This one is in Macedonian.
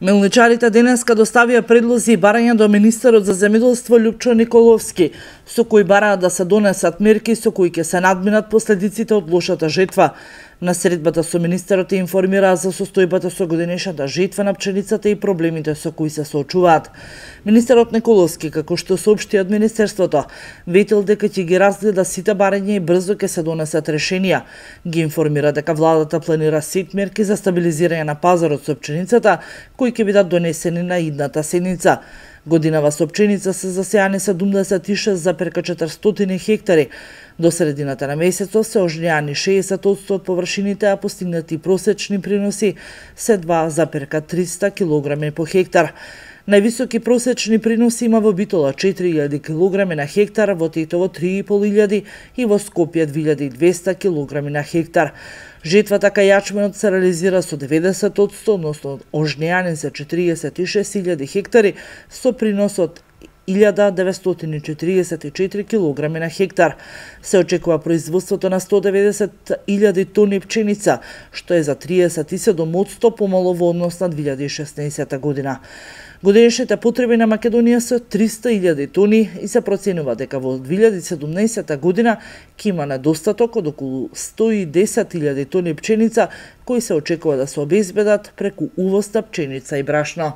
Мелничарите денеска доставија предлози и барања до министерот за земјоделство Љупчо Николовски, со кои бараат да се донесат мерки со кои ќе се надминат последиците од лошата жетва. На средбата со министерот информираа за состојбата со годинешната жетва на пченицата и проблемите со кои се соочуваат. Министерот Николовски, како што соопшти од министерството, ветил дека ќе ги разгледа сите барања и брзо ќе се донесат решенија. Ги информира дека владата планира сет мерки за стабилизирање на пазарот со пченицата, кои ќе бидат донесени на идната седница. Годинава со пченица се засејани 76,400 хектари. До средината на месецот се ожнеани 60% од површините, а постигнати просечни приноси се 2,300 кг по хектар. Највисоки просечни приноси има во Битола 4000 кг на хектар, во Тетово 3500 и во Скопје 2200 кг на хектар. Жетвата кај јачменот се реализира со 90%, односно ожнеани се 46.000 хектари со принос од 1944 кг на хектар. Се очекува производството на 190.000 тони пченица, што е за 37% помало во однос на 2016 година. Годинешните потреби на Македонија се 300.000 тони и се проценува дека во 2017 година ќе има недостаток од околу 110.000 тони пченица, кои се очекува да се обезбедат преку увоз на пченица и брашно.